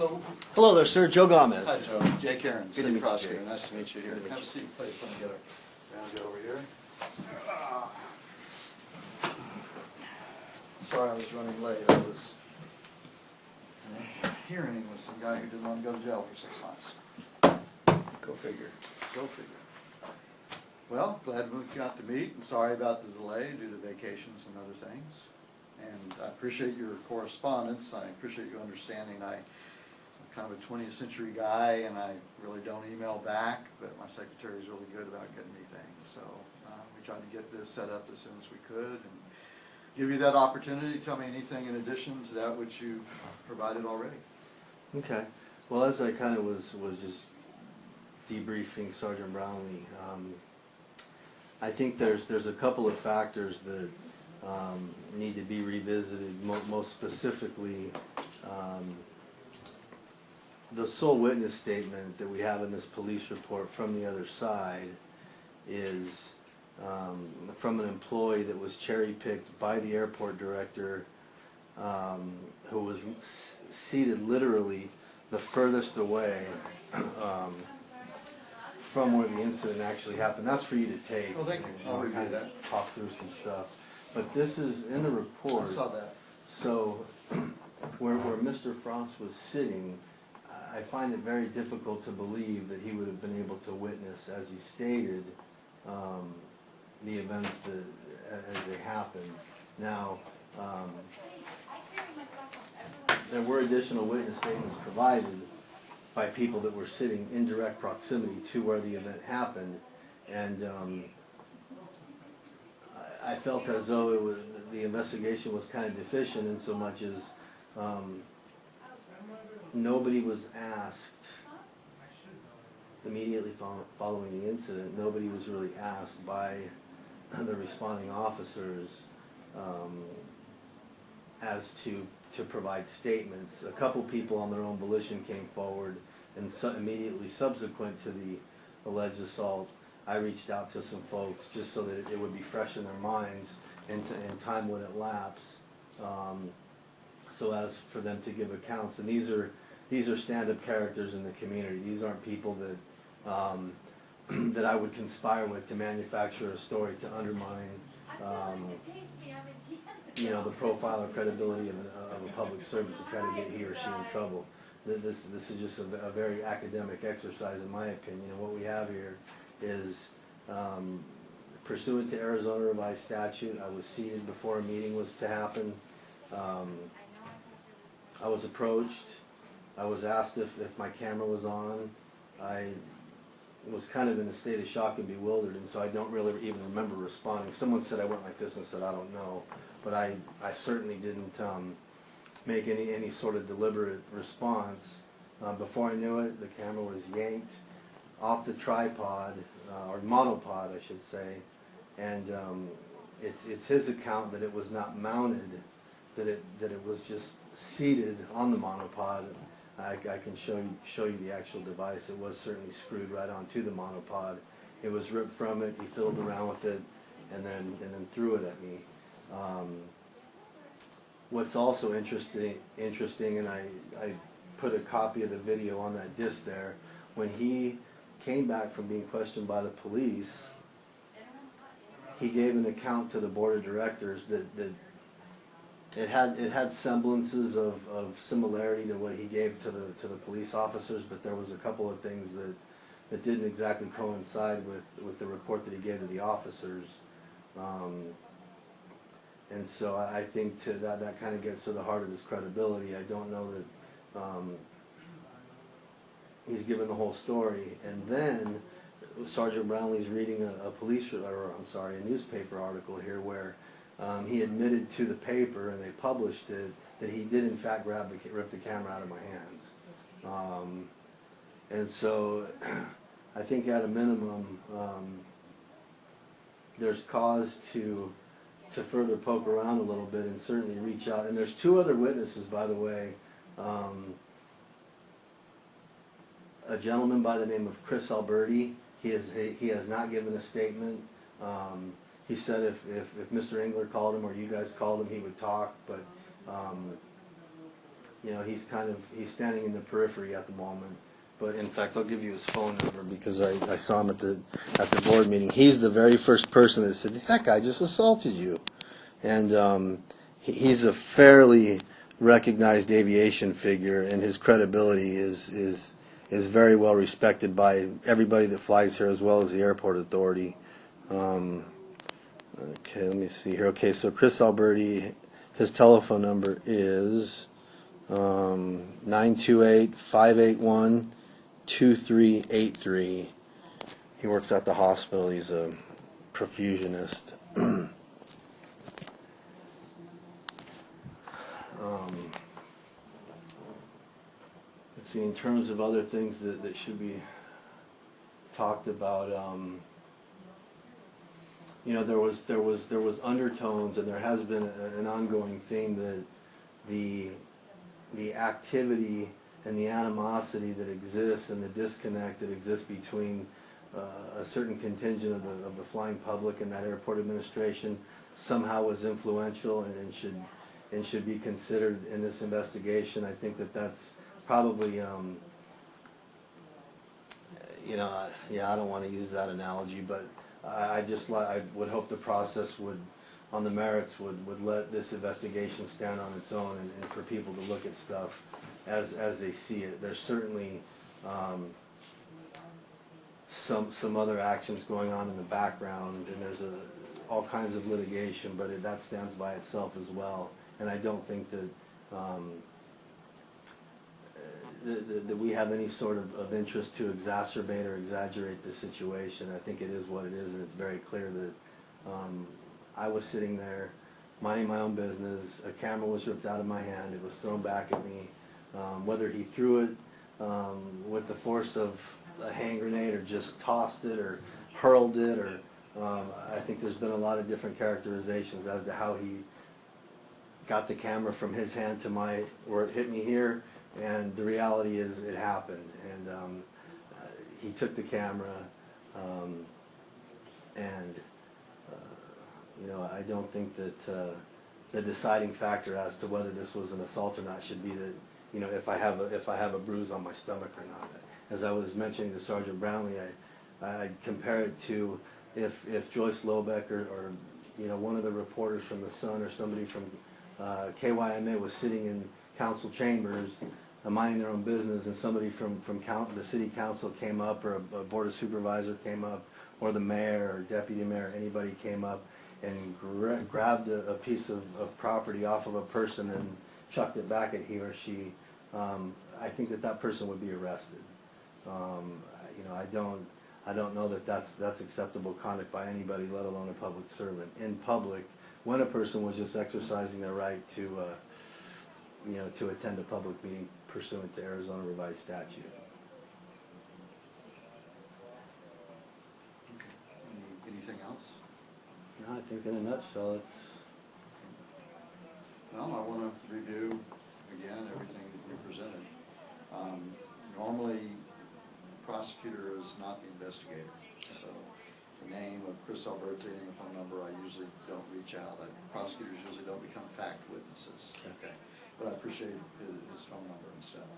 Hello. Hello there, sir. Joe Gamez. Hi, Joe. Jay Cairns, Good to City meet you, Prosecutor. Jay. Nice to meet you here. Good to meet Have a you. seat, please. Let me get around you over here. Sorry I was running late. I was in a hearing with some guy who didn't want to go to jail for 6 months. Go figure. Go figure. Well, glad we got to meet, and sorry about the delay due to vacations and other things. And I appreciate your correspondence. I appreciate you understanding. I'm kind of a 20th century guy, and I really don't email back, but my secretary is really good about getting me things. So we tried to get this set up as soon as we could and give you that opportunity. Tell me anything in addition to that which you provided already. Okay. Well, as I kind of was just debriefing Sergeant Brownlee, I think there's a couple of factors that need to be revisited. Most specifically, the sole witness statement that we have in this police report from the other side is from an employee that was cherry-picked by the airport director, who was seated literally the furthest away from where the incident actually happened. That's for you to take. Well, thank you. I'll review that. Talk through some stuff. But this is in the report. I saw that. So where Mr. Frost was sitting, I find it very difficult to believe that he would have been able to witness, as he stated, the events as they happened. Now, there were additional witness statements provided by people that were sitting in direct proximity to where the event happened, and I felt as though the investigation was kind of deficient in so much as nobody was asked immediately following the incident. Nobody was really asked by the responding officers as to provide statements. A couple people on their own volition came forward, and immediately subsequent to the alleged assault, I reached out to some folks just so that it would be fresh in their minds and time would elapse, so as for them to give accounts. And these are stand-up characters in the community. These aren't people that that I would conspire with to manufacture a story to undermine the profile or credibility of a public servant to try to get he or she in trouble. This is just a very academic exercise, in my opinion. And what we have here is, pursuant to Arizona revised statute, I was seated before a meeting was to happen. I was approached. I was asked if my camera was on. I was kind of in a state of shock and bewildered, and so I don't really even remember responding. Someone said I went like this and said, I don't know. But I certainly didn't make any sort of deliberate response. Before I knew it, the camera was yanked off the tripod, or monopod, I should say, and it's his account that it was not mounted, that it was just seated on the monopod. I can show you the actual device. It was certainly screwed right onto the monopod. It was ripped from it. He fiddled around with it, and then threw it at me. What's also interesting, and I put a copy of the video on that disc there, when he came back from being questioned by the police, he gave an account to the board of directors that it had semblances of similarity to what he gave to the police officers, but there was a couple of things that didn't exactly coincide with the report that he gave to the officers. And so I think that kind of gets to the heart of his credibility. I don't know that he's given the whole story. And then Sergeant Brownlee's reading a newspaper article here where he admitted to the paper, and they published it, that he did in fact rip the camera out of my hands. And so I think at a minimum there's cause to further poke around a little bit and certainly reach out. And there's two other witnesses, by the way. A gentleman by the name of Chris Alberti. He has not given a statement. He said if Mr. Engler called him or you guys called him, he would talk, but you know, he's standing in the periphery at the moment. But in fact, I'll give you his phone number because I saw him at the board meeting. He's the very first person that said, "That guy just assaulted you," and he's a fairly recognized aviation figure, and his credibility is very well respected by everybody that flies here as well as the airport authority. Okay, let me see here. Okay, so Chris Alberti, his telephone number is 928-581-2383. He works at the hospital. He's a perfusionist. Let's see, in terms of other things that should be talked about, you know, there was undertones, and there has been an ongoing theme that the activity and the animosity that exists and the disconnect that exists between a certain contingent of the flying public and that airport administration somehow was influential and should be considered in this investigation. I think that's probably, you know, yeah, I don't want to use that analogy, but I would hope the process would, on the merits, would let this investigation stand on its own, and for people to look at stuff as they see it. There's certainly some other actions going on in the background, and there's all kinds of litigation, but that stands by itself as well. And I don't think that that we have any sort of interest to exacerbate or exaggerate the situation. I think it is what it is, and it's very clear that I was sitting there minding my own business. A camera was ripped out of my hand. It was thrown back at me. Whether he threw it with the force of a hand grenade or just tossed it or hurled it, or I think there's been a lot of different characterizations as to how he got the camera from his hand to where it hit me here. And the reality is it happened, and he took the camera, and you know, I don't think that the deciding factor as to whether this was an assault or not should be that, you know, if I have a bruise on my stomach or not. As I was mentioning to Sergeant Brownlee, I compare it to if Joyce Lobeck or you know, one of the reporters from the Sun or somebody from KYMA was sitting in council chambers minding their own business, and somebody from the city council came up, or a board of supervisor came up, or the mayor or deputy mayor, anybody came up and grabbed a piece of property off of a person and chucked it back at he or she, I think that person would be arrested. You know, I don't know that that's acceptable conduct by anybody, let alone a public servant in public, when a person was just exercising their right to you know, to attend a public meeting pursuant to Arizona revised statute. Okay. Anything else? No, I think in a nutshell, it's... Well, I want to review again everything that you presented. Normally, prosecutor is not the investigator, so the name of Chris Alberti and the phone number, I usually don't reach out. Prosecutors usually don't become fact witnesses. Okay. But I appreciate his phone number and stuff.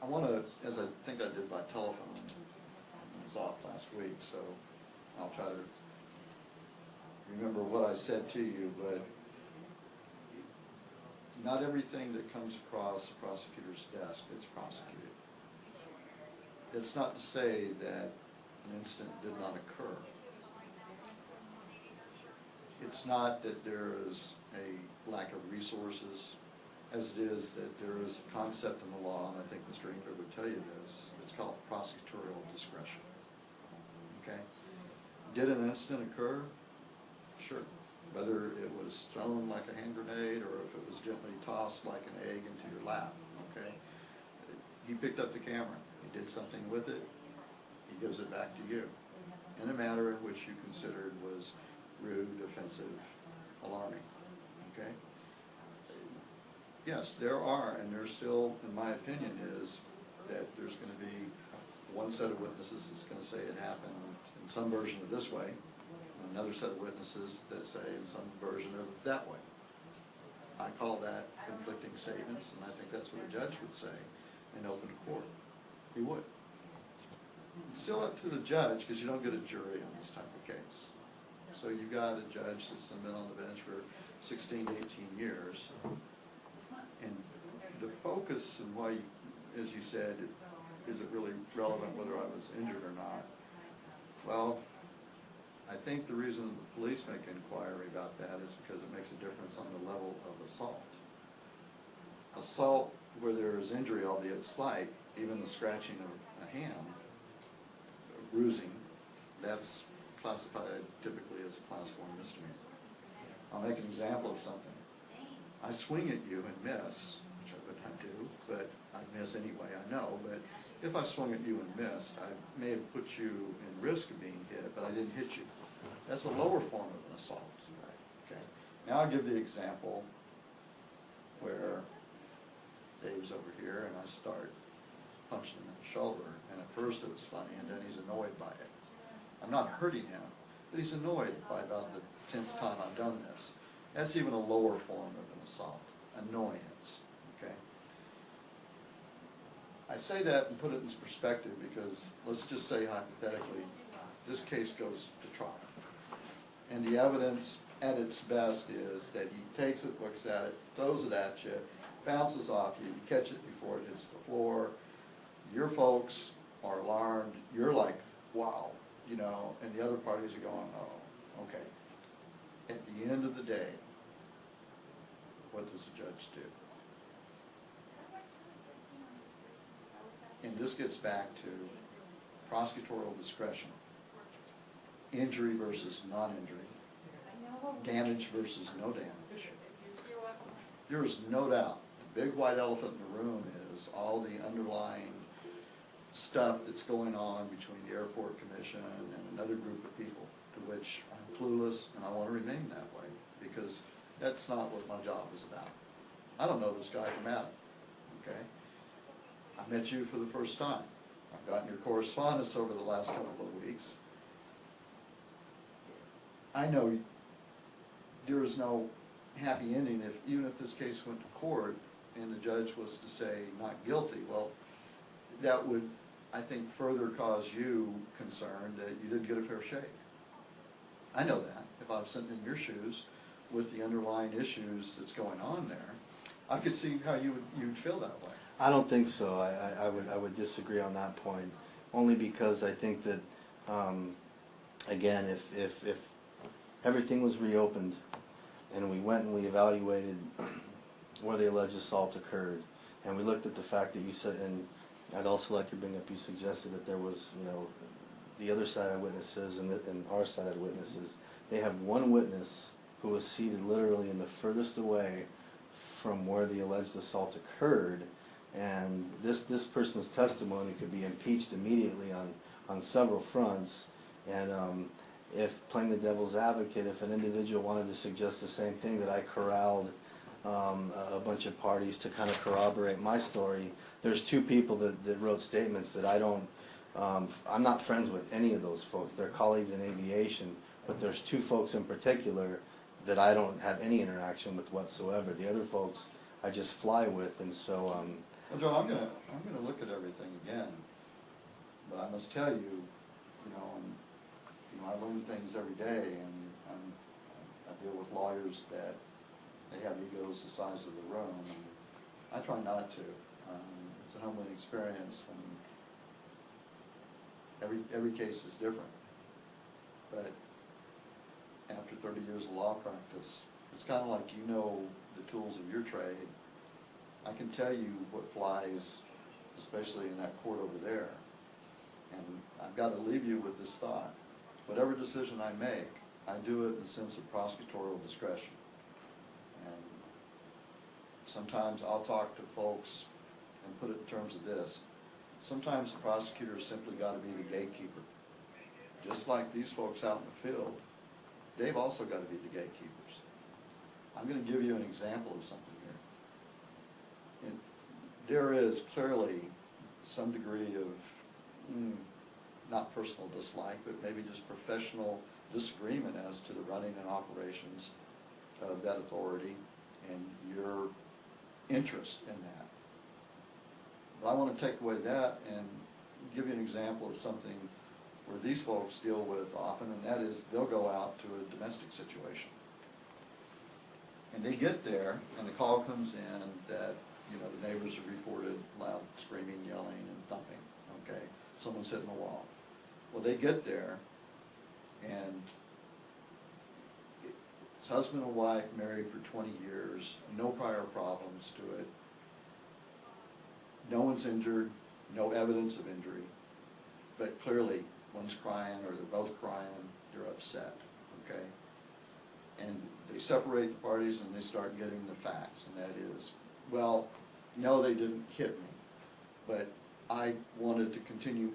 I want to, as I think I did by telephone, I was off last week, so I'll try to remember what I said to you, but not everything that comes across the prosecutor's desk is prosecuted. It's not to say that an incident did not occur. It's not that there is a lack of resources, as it is that there is a concept in the law, and I think Mr. Inkler would tell you this, it's called prosecutorial discretion. Okay? Did an incident occur? Sure. Whether it was thrown like a hand grenade or if it was gently tossed like an egg into your lap. Okay? He picked up the camera. He did something with it. He gives it back to you in a manner in which you considered was rude, offensive, alarming. Okay? Yes, there are, and there's still, in my opinion, is that there's going to be one set of witnesses that's going to say it happened in some version of this way, and another set of witnesses that say in some version of that way. I call that conflicting statements, and I think that's what a judge would say in open court. He would. It's still up to the judge, because you don't get a jury on this type of case. So you've got a judge that's been on the bench for 16 to 18 years. And the focus and why, as you said, is it really relevant whether I was injured or not? Well, I think the reason the police make inquiry about that is because it makes a difference on the level of assault. Assault where there is injury, albeit slight, even the scratching of a hand, bruising, that's classified typically as a class 1 misdemeanor. I'll make an example of something. I swing at you and miss, which I would not do, but I'd miss anyway, I know, but if I swung at you and missed, I may have put you in risk of being hit, but I didn't hit you. That's a lower form of an assault. Okay. Now I'll give the example where Dave's over here and I start punching him in the shoulder, and at first it was funny, and then he's annoyed by it. I'm not hurting him, but he's annoyed by about the 10th time I've done this. That's even a lower form of an assault, annoyance, okay? I say that and put it in perspective because let's just say hypothetically, this case goes to trial. And the evidence at its best is that he takes it, looks at it, throws it at you, bounces off you, you catch it before it hits the floor. Your folks are alarmed, you're like, wow, you know, and the other parties are going, oh, okay. At the end of the day, what does the judge do? And this gets back to prosecutorial discretion. Injury versus non-injury. Damage versus no damage. There is no doubt, the big white elephant in the room is all the underlying stuff that's going on between the Airport Commission and another group of people, to which I'm clueless and I want to remain that way, because that's not what my job is about. I don't know this guy from Adam, okay? I met you for the first time. I've gotten your correspondence over the last couple of weeks. I know there is no happy ending even if this case went to court and the judge was to say not guilty. Well, that would, I think, further cause you concern that you didn't get a fair shake. I know that. If I was sitting in your shoes with the underlying issues that's going on there, I could see how you'd feel that way. I don't think so. I would disagree on that point, only because I think that, again, if everything was reopened and we went and we evaluated where the alleged assault occurred, and we looked at the fact that you said, and I'd also like to bring up, you suggested that there was, you know, the other side of witnesses and our side of witnesses. They have one witness who was seated literally in the furthest away from where the alleged assault occurred, and this person's testimony could be impeached immediately on several fronts. And if, playing the devil's advocate, if an individual wanted to suggest the same thing, that I corralled a bunch of parties to kind of corroborate my story, there's two people that wrote statements that I don't, I'm not friends with any of those folks. They're colleagues in aviation, but there's two folks in particular that I don't have any interaction with whatsoever. The other folks I just fly with, and so. Well, Joe, I'm gonna look at everything again, but I must tell you, I learn things every day, and I deal with lawyers that they have egos the size of the room, and I try not to. It's a humbling experience when every case is different. But after 30 years of law practice, it's kind of like you know the tools of your trade. I can tell you what flies, especially in that court over there. And I've got to leave you with this thought. Whatever decision I make, I do it in the sense of prosecutorial discretion. And sometimes I'll talk to folks and put it in terms of this. Sometimes the prosecutor has simply got to be the gatekeeper. Just like these folks out in the field, they've also got to be the gatekeepers. I'm going to give you an example of something here. And there is clearly some degree of, not personal dislike, but maybe just professional disagreement as to the running and operations of that authority and your interest in that. But I want to take away that and give you an example of something where these folks deal with often, and that is they'll go out to a domestic situation. And they get there, and the call comes in that, you know, the neighbors have reported loud screaming, yelling, and thumping, okay? Someone's hitting the wall. Well, they get there, and it's husband and wife, married for 20 years, no prior problems to it. No one's injured, no evidence of injury, but clearly one's crying or they're both crying, they're upset, okay? And they separate the parties and they start getting the facts, and that is, well, no, they didn't hit me, but I wanted to continue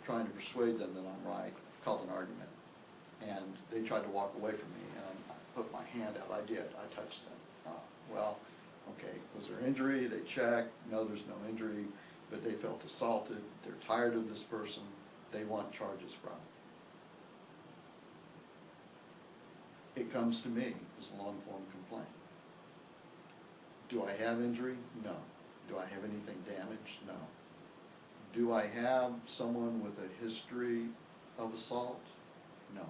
trying to persuade them that I'm right, called an argument. And they tried to walk away from me, and I put my hand out. I did. I touched them. Well, okay, was there injury? They checked. No, there's no injury, but they felt assaulted. They're tired of this person. They want charges brought. It comes to me as a long-form complaint. Do I have injury? No. Do I have anything damaged? No. Do I have someone with a history of assault? No.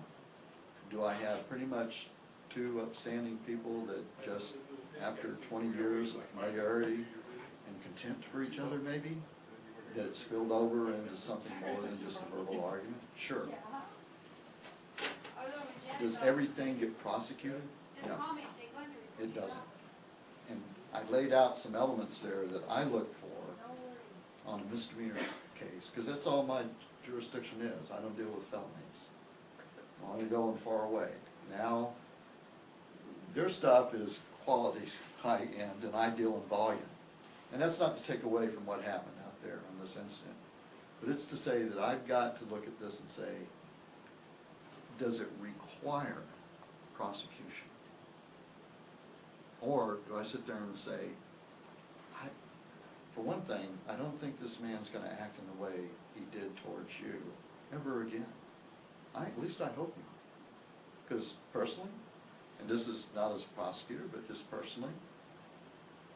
Do I have pretty much two upstanding people that just after 20 years of familiarity and contempt for each other maybe, that it spilled over into something more than just a verbal argument? Sure. Does everything get prosecuted? No, it doesn't. And I laid out some elements there that I look for on a misdemeanor case, because that's all my jurisdiction is. I don't deal with felonies. I'm only going far away. Now, their stuff is quality, high end, and I deal in volume. And that's not to take away from what happened out there in this incident, but it's to say that I've got to look at this and say, does it require prosecution? Or do I sit there and say, for one thing, I don't think this man's going to act in the way he did towards you ever again. At least I hope not. Because personally, and this is not as a prosecutor, but just personally,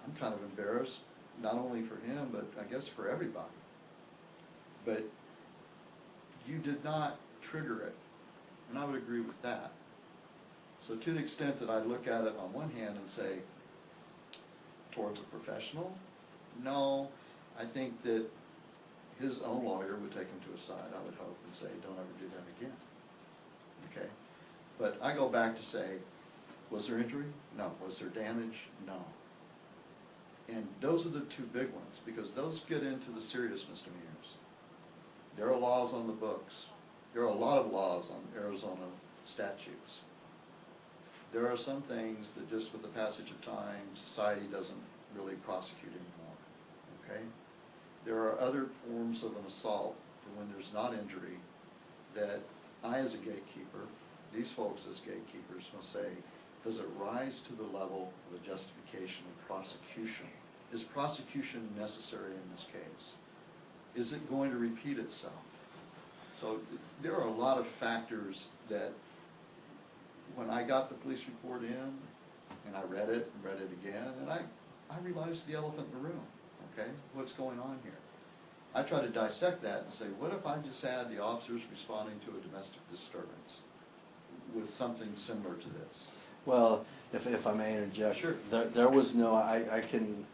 I'm kind of embarrassed, not only for him, but I guess for everybody. But you did not trigger it, and I would agree with that. So to the extent that I look at it on one hand and say, towards a professional, no, I think that his own lawyer would take him to his side, I would hope, and say, don't ever do that again. Okay? But I go back to say, was there injury? No. Was there damage? No. And those are the two big ones, because those get into the serious misdemeanors. There are laws on the books. There are a lot of laws on Arizona statutes. There are some things that just with the passage of time, society doesn't really prosecute anymore. Okay? There are other forms of an assault for when there's not injury that I as a gatekeeper, these folks as gatekeepers must say, does it rise to the level of a justification of prosecution? Is prosecution necessary in this case? Is it going to repeat itself? So there are a lot of factors that when I got the police report in, and I read it and read it again, and I realized the elephant in the room, okay? What's going on here? I try to dissect that and say, what if I just had the officers responding to a domestic disturbance with something similar to this? Well, if I may interject, sure. There was no, I can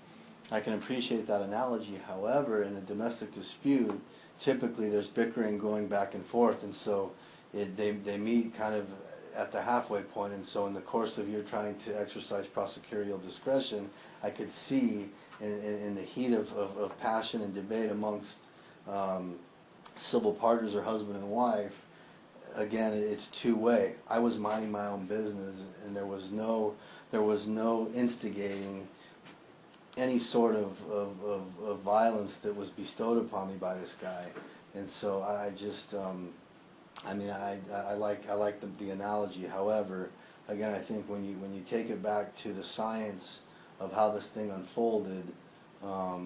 appreciate that analogy. However, in a domestic dispute, typically there's bickering going back and forth, and so they meet kind of at the halfway point, and so in the course of you trying to exercise prosecutorial discretion, I could see in the heat of passion and debate amongst civil partners or husband and wife, again, it's two-way. I was minding my own business, and there was no instigating any sort of violence that was bestowed upon me by this guy. And so I just, I mean, I like the analogy. However, again, I think when you take it back to the science of how this thing unfolded, I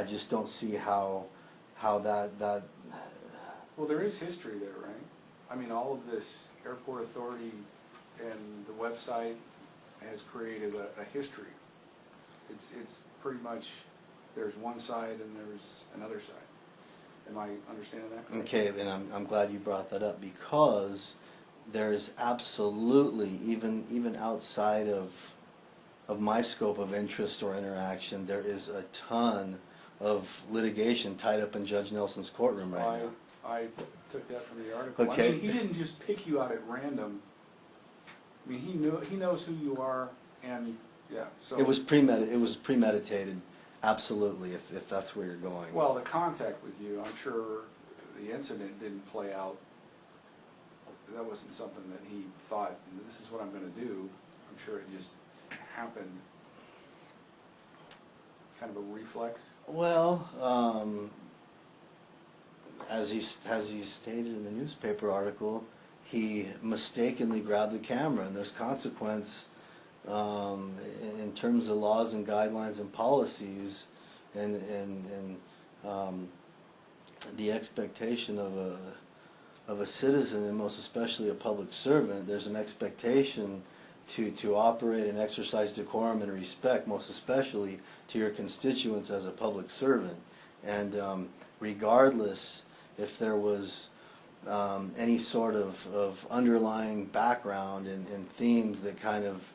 just don't see how that. Well, there is history there, right? I mean, all of this airport authority and the website has created a history. It's pretty much, there's one side and there's another side. Am I understanding that correctly? Okay, and I'm glad you brought that up, because there's absolutely, even outside of my scope of interest or interaction, there is a ton of litigation tied up in Judge Nelson's courtroom right now. I took that from the article. Okay. I mean, he didn't just pick you out at random. I mean, he knows who you are, and yeah. So It was premeditated, absolutely. If that's where you're going. well, the contact with you, I'm sure the incident didn't play out. That wasn't something that he thought, this is what I'm going to do. I'm sure it just happened. Kind of a reflex. Well, as he stated in the newspaper article, he mistakenly grabbed the camera, and there's consequence in terms of laws and guidelines and policies, and the expectation of a citizen, and most especially a public servant. There's an expectation to operate and exercise decorum and respect, most especially to your constituents as a public servant. And regardless if there was any sort of underlying background and themes that kind of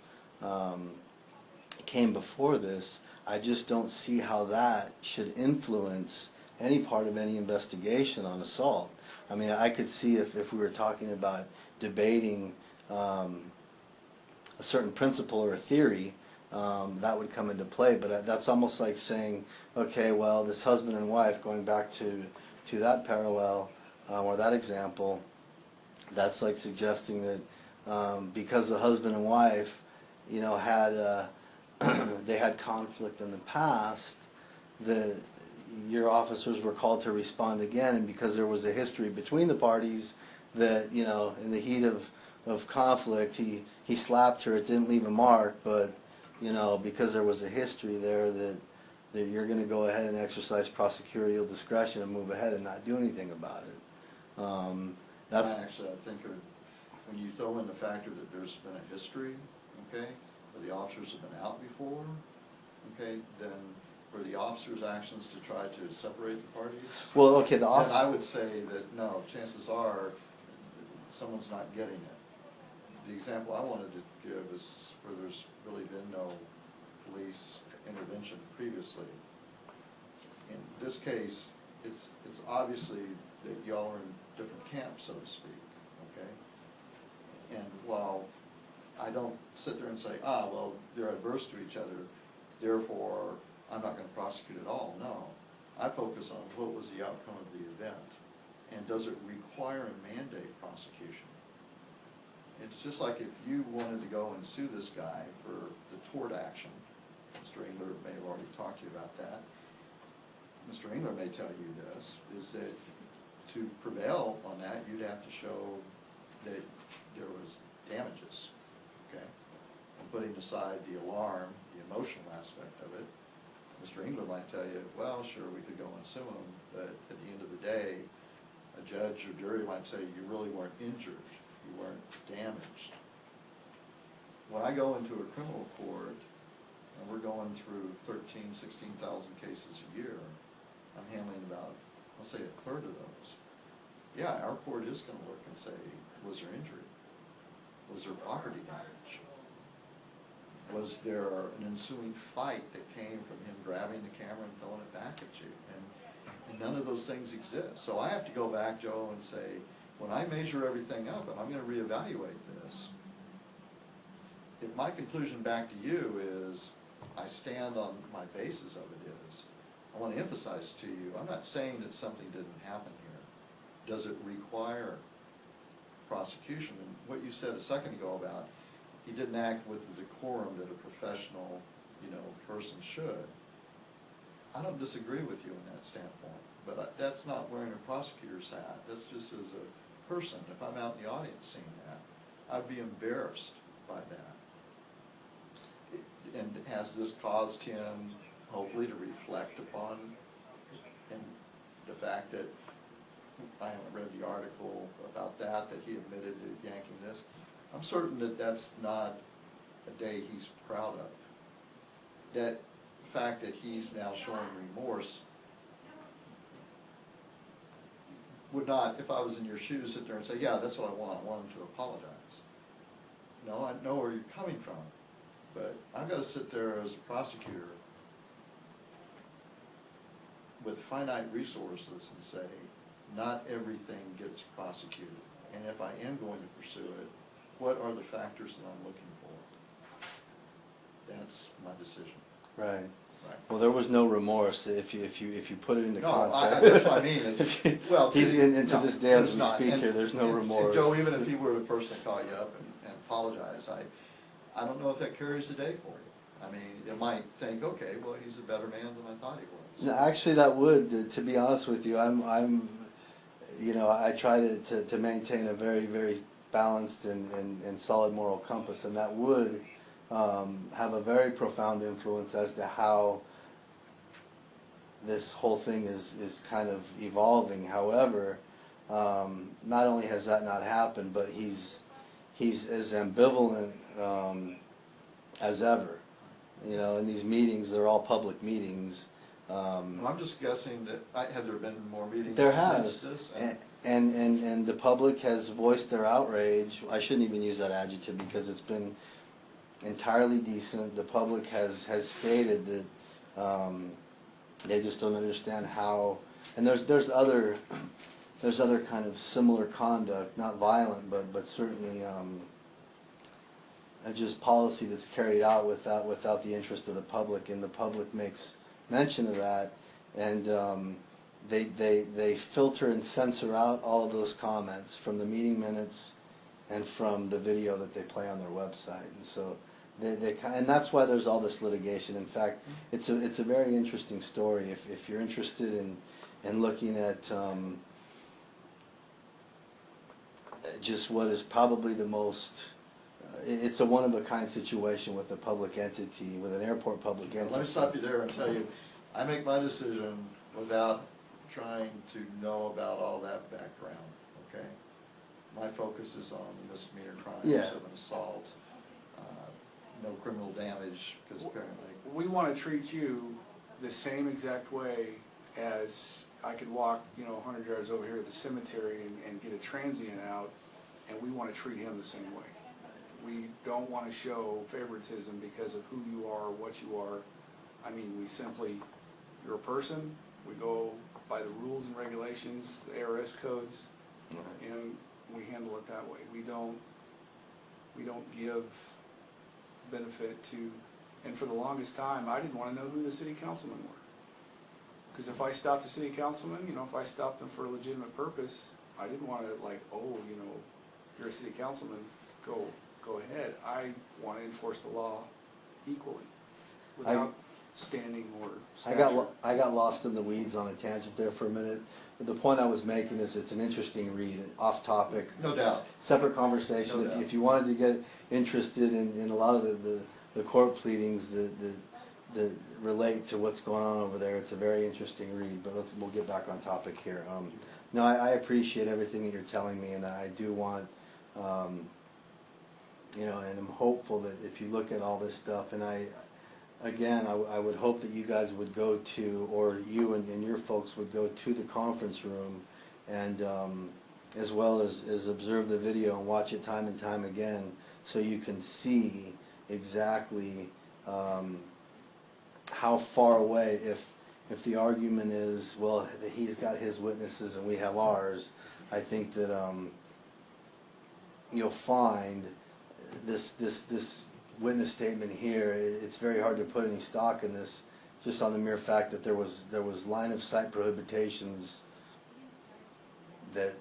came before this, I just don't see how that should influence any part of any investigation on assault. I mean, I could see if we were talking about debating a certain principle or a theory, that would come into play. But that's almost like saying, okay, well, this husband and wife, going back to that parallel or that example, that's like suggesting that because the husband and wife, you know, had they had conflict in the past, that your officers were called to respond again, and because there was a history between the parties, that, you know, in the heat of conflict, he slapped her. It didn't leave a mark, but, you know, because there was a history there, that you're going to go ahead and exercise prosecutorial discretion and move ahead and not do anything about it. That's Actually, I think when you throw in the factor that there's been a history, okay, where the officers have been out before, okay, then for the officers' actions to try to separate the parties, well, okay. The then I officer. would say that no, chances are someone's not getting it. The example I wanted to give is where there's really been no police intervention previously. In this case, it's obviously that y'all are in different camps, so to speak, okay? And while I don't sit there and say, well, they're adverse to each other, therefore I'm not going to prosecute at all. No. I focus on what was the outcome of the event, and does it require and mandate prosecution? It's just like if you wanted to go and sue this guy for the tort action. Mr. Engler may have already talked to you about that. Mr. Engler may tell you this, is that to prevail on that, you'd have to show that there was damages, okay? And putting aside the alarm, the emotional aspect of it, Mr. Engler might tell you, well, sure, we could go and sue him, but at the end of the day, a judge or jury might say you really weren't injured, you weren't damaged. When I go into a criminal court, and we're going through 13,000, 16,000 cases a year, I'm handling about, let's say, a third of those. Yeah, our court is going to look and say, was there injury? Was there property damage? Was there an ensuing fight that came from him grabbing the camera and throwing it back at you? And none of those things exist. So I have to go back, Joe, and say, when I measure everything up, and I'm going to reevaluate this, if my conclusion back to you is, I stand on my basis of it is, I want to emphasize to you, I'm not saying that something didn't happen here. Does it require prosecution? And what you said a second ago about he didn't act with the decorum that a professional, person should. I don't disagree with you on that standpoint, but that's not wearing a prosecutor's hat. That's just as a person. If I'm out in the audience seeing that, I'd be embarrassed by that. And has this caused him, hopefully, to reflect upon and the fact that I haven't read the article about that he admitted to yanking this. I'm certain that that's not a day he's proud of. That fact that he's now showing remorse would not, if I was in your shoes, sit there and say, yeah, that's what I want him to apologize. No, I know where you're coming from, but I've got to sit there as a prosecutor with finite resources and say, not everything gets prosecuted. And if I am going to pursue it, what are the factors that I'm looking for? That's my decision. Right. Right. Well, there was no remorse if you put it into No, context. that's what I mean. Is, well, he's into no, this day as it's we not. speak And- here. There's no and remorse. Joe, even if he were the person that called you up and apologized, I don't know if that carries the day for you. I mean, you might think, okay, well, he's a better man than I thought he was. No, actually, that would. To be honest with you, I'm, you know, I try to maintain a very, very balanced and solid moral compass, and that would have a very profound influence as to how this whole thing is kind of evolving. However, not only has that not happened, but he's as ambivalent as ever. You know, in these meetings, they're all public meetings. Well, I'm just guessing that, have there been more meetings There since has, this? and the public has voiced their outrage. I shouldn't even use that adjective because it's been entirely decent. The public has stated that they just don't understand how. And there's other kind of similar conduct, not violent, but certainly just policy that's carried out without the interest of the public, and the public makes mention of that, and they filter and censor out all of those comments from the meeting minutes and from the video that they play on their website, and so and that's why there's all this litigation. In fact, it's a very interesting story if you're interested in looking at just what is probably the most. It's a one-of-a-kind situation with a public entity, with an airport public entity. Let me stop you there and tell you, I make my decision without trying to know about all that background, okay? My focus is on the misdemeanor crimes of an assault, no criminal damage, because apparently... We want to treat you the same exact way as I could walk, 100 yards over here to the cemetery and get a transient out, and we want to treat him the same way. We don't want to show favoritism because of who you are, what you are. I mean, we simply, you're a person, we go by the rules and regulations, the ARS codes, and we handle it that way. We don't give benefit to, and for the longest time, I didn't want to know who the city councilmen were. Because if I stopped a city councilman, if I stopped them for a legitimate purpose, I didn't want to you're a city councilman, go ahead. I want to enforce the law equally, without standing or stature. I got lost in the weeds on a tangent there for a minute. But the point I was making is it's an interesting read, off topic. No doubt. Separate conversation. No doubt. If you wanted to get interested in a lot of the court pleadings that relate to what's going on over there, it's a very interesting read. But we'll get back on topic here. No, I appreciate everything that you're telling me, and I do want, and I'm hopeful that if you look at all this stuff, and I would hope that you guys would go to, or you and your folks would go to the conference room, and as well as observe the video and watch it time and time again, so you can see exactly how far away, if the argument is, well, he's got his witnesses and we have ours, I think that you'll find this witness statement here, it's very hard to put any stock in this, just on the mere fact that there was line of sight prohibitations that,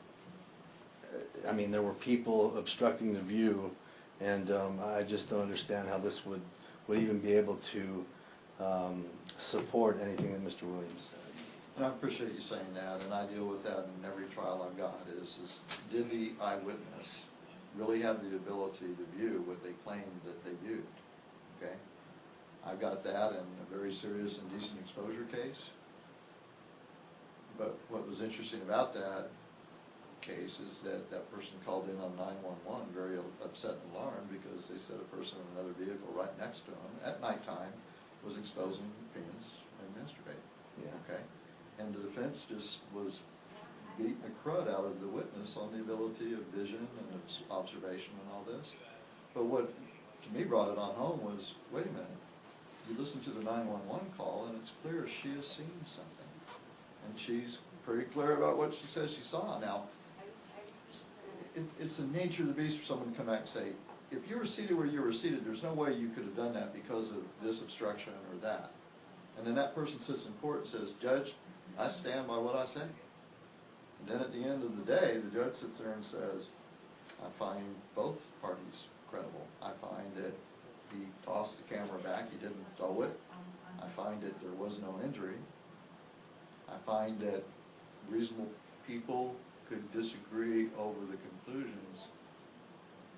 there were people obstructing the view, and I just don't understand how this would even be able to support anything that Mr. Williams said. And I appreciate you saying that, and I deal with that in every trial I've got, is did the eyewitness really have the ability to view what they claimed that they viewed, okay? I've got that in a very serious indecent exposure case. But what was interesting about that case is that that person called in on 911 very upset and alarmed because they said a person in another vehicle right next to them at nighttime was exposing penis and masturbating. Yeah. Okay? And the defense just was beating the crud out of the witness on the ability of vision and observation and all this. But what to me brought it on home was, wait a minute, you listen to the 911 call and it's clear she has seen something. And she's pretty clear about what she says she saw. Now, it's the nature of the beast for someone to come back and say, if you were seated where you were seated, there's no way you could have done that because of this obstruction or that. And then that person sits in court and says, Judge, I stand by what I say. And then at the end of the day, the judge sits there and says, I find both parties credible. I find that he tossed the camera back, he didn't throw it. I find that there was no injury. I find that reasonable people could disagree over the conclusions.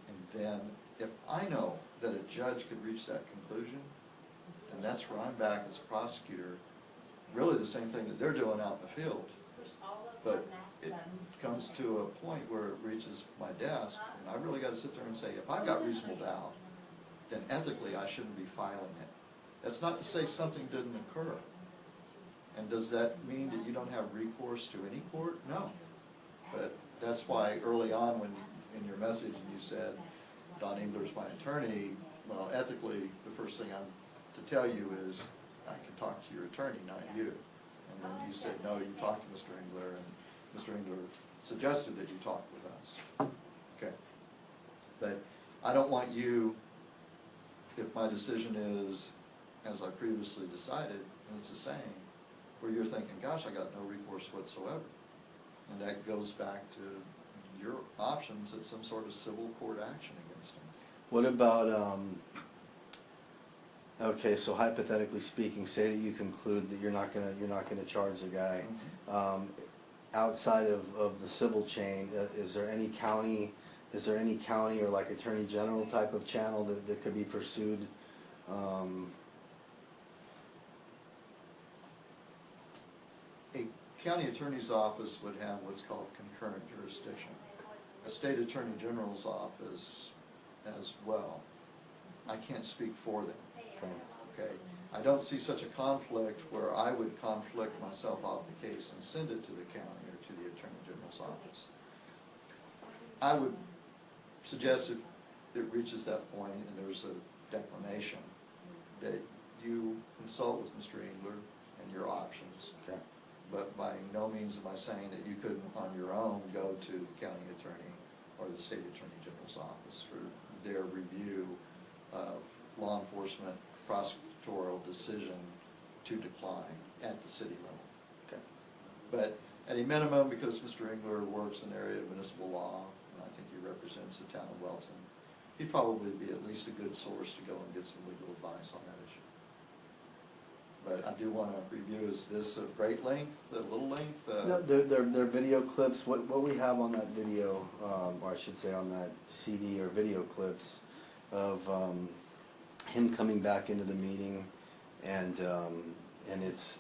And then, if I know that a judge could reach that conclusion, then that's where I'm back as a prosecutor. Really the same thing that they're doing out in the field. But it comes to a point where it reaches my desk, and I really got to sit there and say, if I've got reasonable doubt, then ethically I shouldn't be filing it. That's not to say something didn't occur. And does that mean that you don't have recourse to any court? No. But that's why early on when in your message you said, Don Engler's my attorney, well, ethically, the first thing I'm to tell you is, I can talk to your attorney, not you. And then you said, no, you talked to Mr. Engler, and Mr. Engler suggested that you talk with us. Okay. But I don't want you, if my decision is, as I previously decided, and it's the same, where you're thinking, gosh, I got no recourse whatsoever. And that goes back to your options at some sort of civil court action against him. What about, okay, so hypothetically speaking, say that you conclude that you're not gonna charge the guy. Outside of the civil chain, is there any county or like attorney general type of channel that could be pursued? A county attorney's office would have what's called concurrent jurisdiction. A state attorney general's office as well. I can't speak for them. Okay. I don't see such a conflict where I would conflict myself off the case and send it to the county or to the attorney general's office. I would suggest if it reaches that point and there's a declination, that you consult with Mr. Engler and your options. Okay. But by no means am I saying that you couldn't on your own go to the county attorney or the state attorney general's office for their review of law enforcement prosecutorial decision to decline at the city level. Okay. But at a minimum, because Mr. Engler works in the area of municipal law, and I think he represents the town of Welton, he'd probably be at least a good source to go and get some legal advice on that issue. But I do want to review, is this of great length, a little length? No, they're video clips. What we have on that video, or I should say on that CD or video clips of him coming back into the meeting, and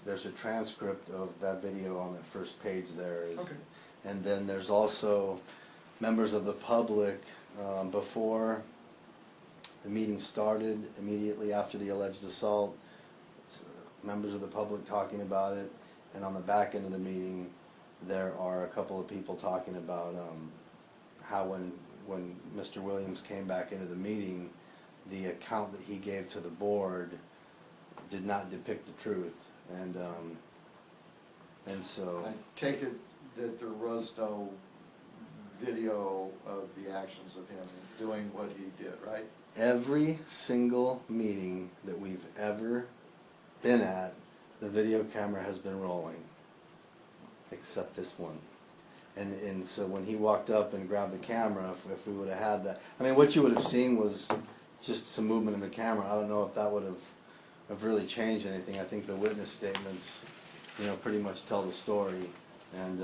there's a transcript of that video on the first page there. Okay. And then there's also members of the public before the meeting started, immediately after the alleged assault, members of the public talking about it, and on the back end of the meeting there are a couple of people talking about how when Mr. Williams came back into the meeting, the account that he gave to the board did not depict the truth, and so I take it that there was no video of the actions of him doing what he did, right? every single meeting that we've ever been at, the video camera has been rolling, except this one. And so when he walked up and grabbed the camera, if we would have had that, I mean, what you would have seen was just some movement in the camera. I don't know if that would have really changed anything. I think the witness statements, pretty much tell the story. And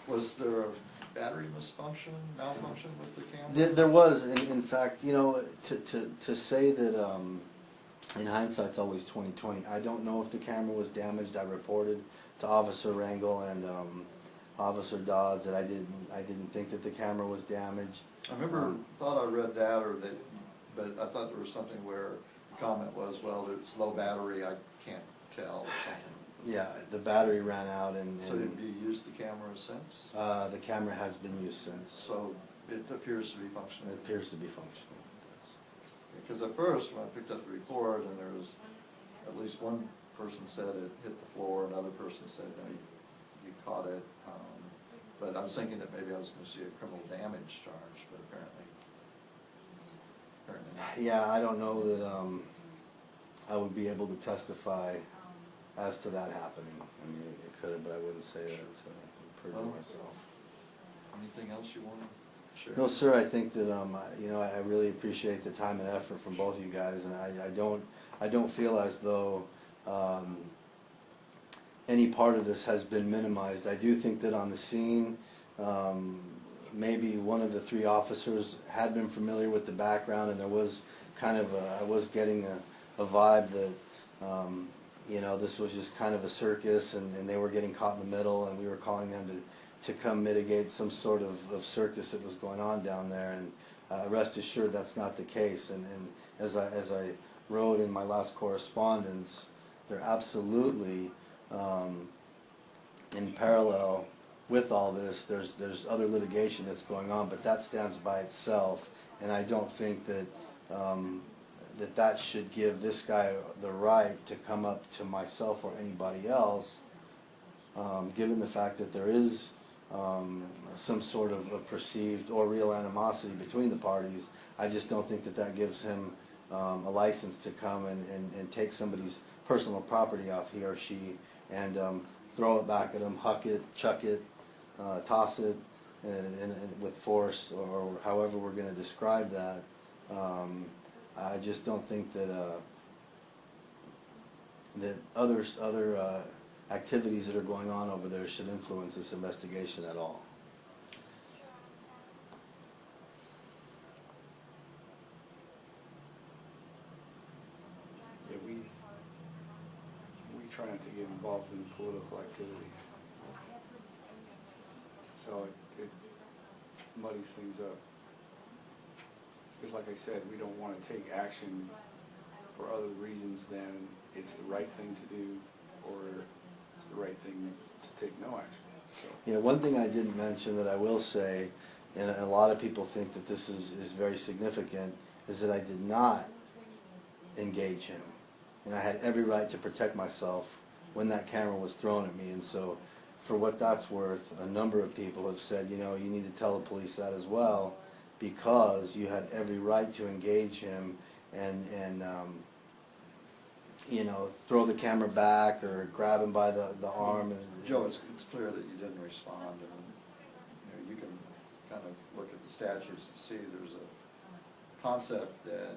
was there a battery malfunction with the camera? there was, in fact, to say that in hindsight it's always 20/20. I don't know if the camera was damaged. I reported to Officer Rangel, and Officer Dodds, that I didn't think that the camera was damaged. I remember, thought I read that, or that, but I thought there was something where the comment was, well, it's low battery, I can't tell, or something. Yeah, the battery ran out, and So have you used the camera since? the camera has been used since. So it appears to be functioning? It appears to be functional. Because at first, when I picked up the report, and there was, at least one person said it hit the floor, another person said, no, you caught it. But I was thinking that maybe I was gonna see a criminal damage charge, but apparently not. Yeah, I don't know that I would be able to testify as to that happening. I mean, it could have, but I wouldn't say that per Well, myself. Anything else you wanna share? No, sir, I think that, I really appreciate the time and effort from both of you guys, and I don't feel as though any part of this has been minimized. I do think that on the scene, maybe one of the three officers had been familiar with the background, and there was kind of I was getting a vibe that, this was just kind of a circus, and they were getting caught in the middle, and we were calling them to come mitigate some sort of circus that was going on down there. And rest assured, that's not the case. And as I wrote in my last correspondence, they're absolutely in parallel with all this. There's other litigation that's going on, but that stands by itself, and I don't think that that should give this guy the right to come up to myself or anybody else, given the fact that there is some sort of perceived or real animosity between the parties. I just don't think that gives him a license to come and take somebody's personal property off he or she and throw it back at him, huck it, chuck it, toss it and with force, or however we're going to describe that. I just don't think that other activities that are going on over there should influence this investigation at all. Yeah, we try not to get involved in political activities. So it muddies things up. Because like I said, we don't want to take action for other reasons than it's the right thing to do or it's the right thing to take no action. So. Yeah, one thing I didn't mention that I will say, and a lot of people think that this is very significant, is that I did not engage him. And I had every right to protect myself when that camera was thrown at me. And so for what that's worth, a number of people have said, you need to tell the police that as well, because you had every right to engage him and throw the camera back or grab him by the arm. And, Joe, it's clear that you didn't respond, and you can kind of look at the statutes and see there's a concept that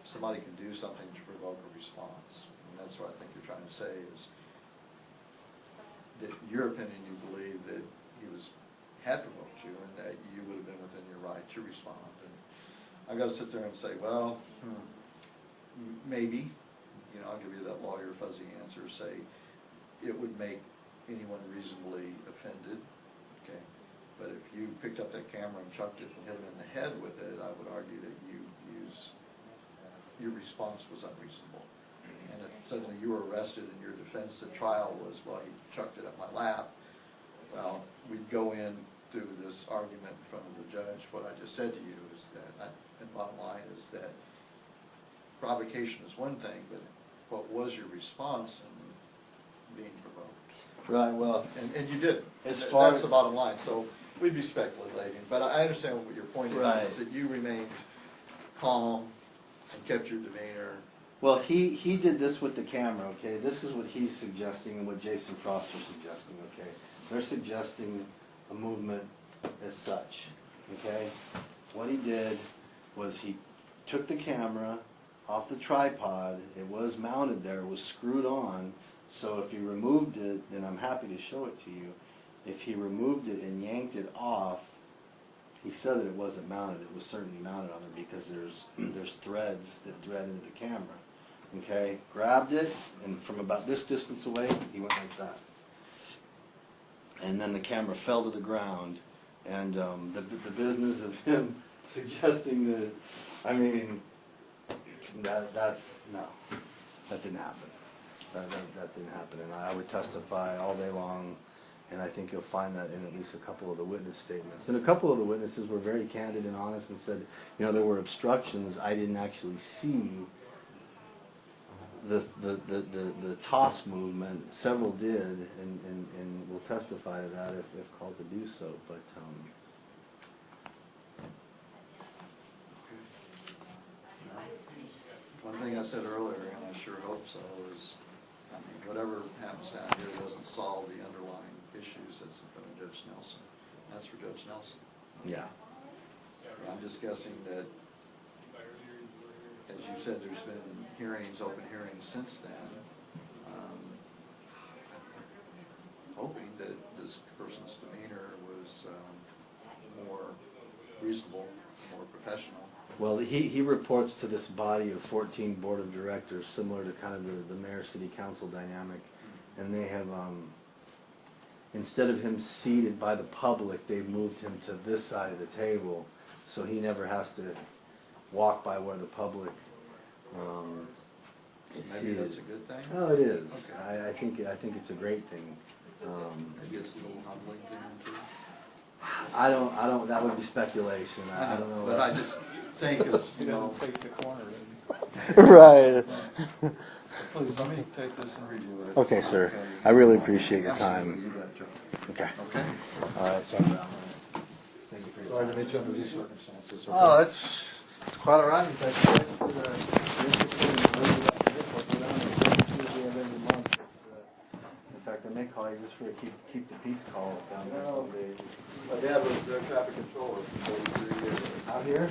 somebody can do something to provoke a response, and that's what I think you're trying to say is that, in your opinion, you believe that he had provoked you and that you would have been within your right to respond. And I've got to sit there and say, well, maybe, I'll give you that lawyer fuzzy answer, say it would make anyone reasonably offended, okay? But if you picked up that camera and chucked it and hit him in the head with it, I would argue that your response was unreasonable. And if suddenly you were arrested and your defense at trial was, well, he chucked it at my lap, well, we'd go in through this argument in front of the judge. What I just said to you is that, and bottom line is that provocation is one thing, but what was your response in being provoked? Right, well. And you did. As That's the bottom line. So we'd be speculating. But I understand what your point Right. is that you remained calm and kept your demeanor. Well, he did this with the camera, okay? This is what he's suggesting and what Jason Froster's suggesting, okay? They're suggesting a movement as such, okay? What he did was he took the camera off the tripod. It was mounted there. It was screwed on. So if he removed it, then I'm happy to show it to you. If he removed it and yanked it off, he said that it wasn't mounted. It was certainly mounted on there because there's threads that thread into the camera. Okay, grabbed it, and from about this distance away, he went like that. and then the camera fell to the ground, and the business of him suggesting that, I mean, that's no, that didn't happen. That didn't happen, and I would testify all day long, and I think you'll find that in at least a couple of the witness statements. And a couple of the witnesses were very candid and honest and said, you know, there were obstructions. I didn't actually see the toss movement. Several did, and will testify to that if called to do so. But One thing I said earlier, and I sure hope so, is, I mean, whatever happens down here doesn't solve the underlying issues that's in front of Judge Nelson. That's for Judge Nelson. yeah. I'm just guessing that, as you said, there's been hearings, open hearings since then. Hoping that this person's demeanor was more reasonable, more professional. Well, he reports to this body of 14 board of directors, similar to kind of the mayor-city council dynamic, and they have, instead of him seated by the public, they've moved him to this side of the table, so he never has to walk by where the public is Maybe seated. that's a good thing? Oh, it is. Okay. I think it's a great thing. Maybe it's a little humbling to him too. I don't. That would be speculation. I don't know. But I just think, as He you know. doesn't face the corner. Right. Please, let me take this and review it. Okay, sir. I really appreciate your Absolutely, time. you bet, Joe. Okay. Okay? All right. Sorry. Thank you for your Sorry time. to meet you under these circumstances. Oh, it's quite all right. In fact, I may call you just for a keep the peace call down there some days. My dad was their traffic controller for 43 years. Out here?